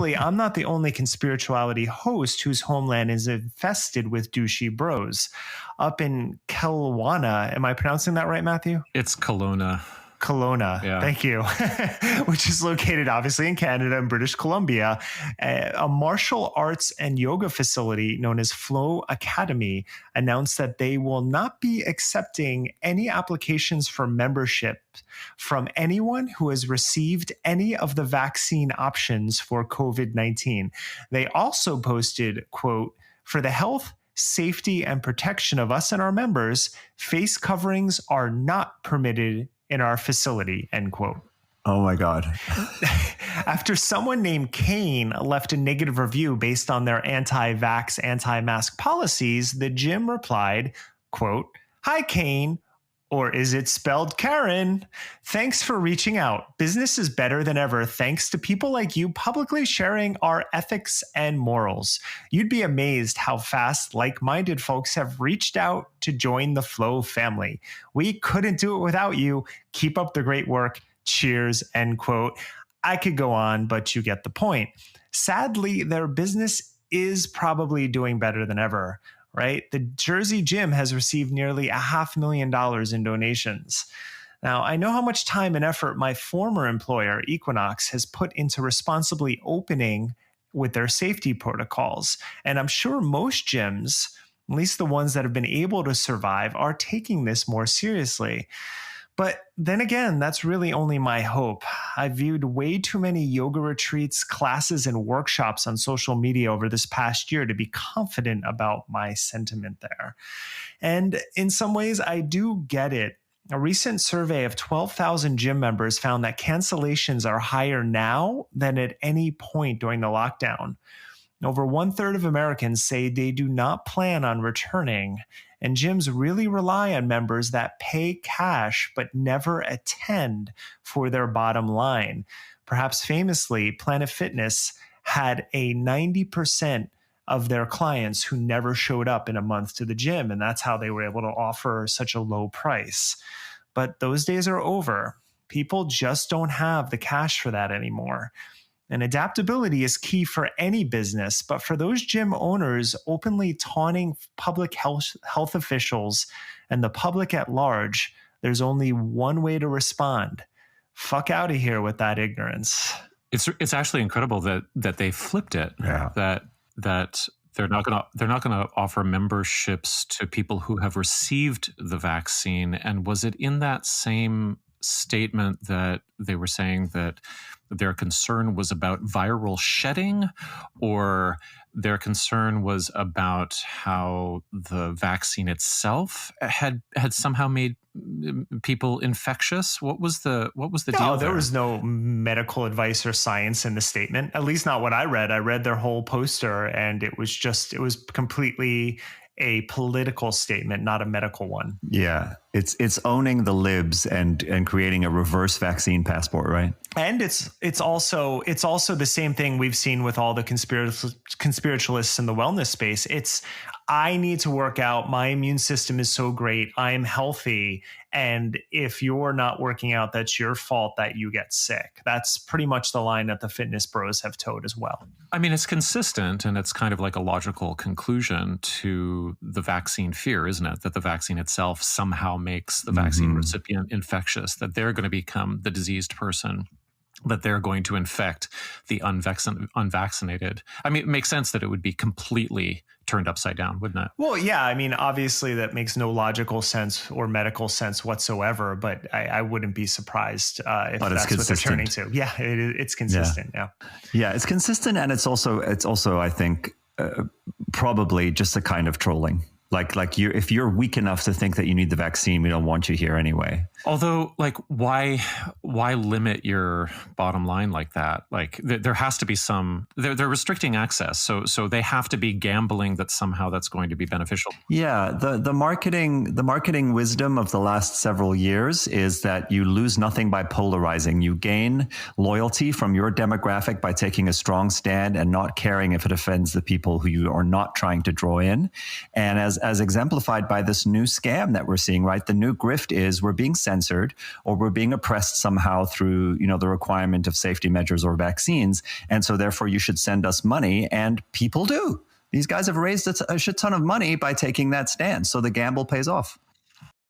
I'm not the only Conspirituality host whose homeland is infested with douchey bros. Up in Kelowna, am I pronouncing that right, Matthew? It's Kelowna. Kelowna, yeah. Thank you, which is located obviously in Canada and British Columbia. A martial arts and yoga facility known as Flow Academy announced that they will not be accepting any applications for membership from anyone who has received any of the vaccine options for COVID-19. They also posted, quote, "For the health, safety, and protection of us and our members, face coverings are not permitted in our facility," end quote. Oh my God. After someone named Kane left a negative review based on their anti-vax, anti-mask policies, the gym replied, quote, "Hi, Kane. Or is it spelled Karen? Thanks for reaching out. Business is better than ever thanks to people like you publicly sharing our ethics and morals. You'd be amazed how fast like-minded folks have reached out to join the Flow family. We couldn't do it without you. Keep up the great work. Cheers," end quote. I could go on, but you get the point. Sadly, their business is probably doing better than ever. Right? The Jersey gym has received nearly $500,000 in donations. Now, I know how much time and effort my former employer, Equinox, has put into responsibly opening with their safety protocols. And I'm sure most gyms, at least the ones that have been able to survive, are taking this more seriously. But then again, that's really only my hope. I viewed way too many yoga retreats, classes, and workshops on social media over this past year to be confident about my sentiment there. And in some ways, I do get it. A recent survey of 12,000 gym members found that cancellations are higher now than at any point during the lockdown. Over 1/3 of Americans say they do not plan on returning, and gyms really rely on members that pay cash but never attend for their bottom line. Perhaps famously, Planet Fitness had a 90% of their clients who never showed up in a month to the gym, and that's how they were able to offer such a low price. But those days are over. People just don't have the cash for that anymore. And adaptability is key for any business, but for those gym owners openly taunting public health officials and the public at large, there's only one way to respond. Fuck out of here with that ignorance. It's actually incredible that they flipped it. Yeah. That they're not gonna offer memberships to people who have received the vaccine. And was it in that same statement that they were saying that their concern was about viral shedding, or their concern was about how the vaccine itself had somehow made people infectious? What was the deal there? There was no medical advice or science in the statement, at least not what I read. I read their whole poster, and it was completely a political statement, not a medical one. Yeah, it's owning the libs and creating a reverse vaccine passport, right? And it's also the same thing we've seen with all the conspiritualists in the wellness space. It's, I need to work out. My immune system is so great. I'm healthy. And if you're not working out, that's your fault that you get sick. That's pretty much the line that the fitness bros have towed as well. I mean, it's consistent, and it's kind of like a logical conclusion to the vaccine fear, isn't it? That the vaccine itself somehow makes the vaccine recipient infectious, that they're going to become the diseased person, that they're going to infect the unvaccinated. I mean, it makes sense that it would be completely turned upside down, wouldn't it? Well, yeah. I mean, obviously that makes no logical sense or medical sense whatsoever, but I wouldn't be surprised if that's what they're turning to. Yeah, it's consistent. Yeah, it's consistent. And it's also, I think, probably just a kind of trolling. Like if you're weak enough to think that you need the vaccine, we don't want you here anyway. Although, like, why limit your bottom line like that? Like, there has to be some. They're restricting access, so they have to be gambling that somehow that's going to be beneficial. Yeah, the marketing wisdom of the last several years is that you lose nothing by polarizing. You gain loyalty from your demographic by taking a strong stand and not caring if it offends the people who you are not trying to draw in. And as as exemplified by this new scam that we're seeing, right? The new grift is we're being censored or we're being oppressed somehow through, the requirement of safety measures or vaccines. And so therefore you should send us money. And people do. These guys have raised a shit ton of money by taking that stand. So the gamble pays off.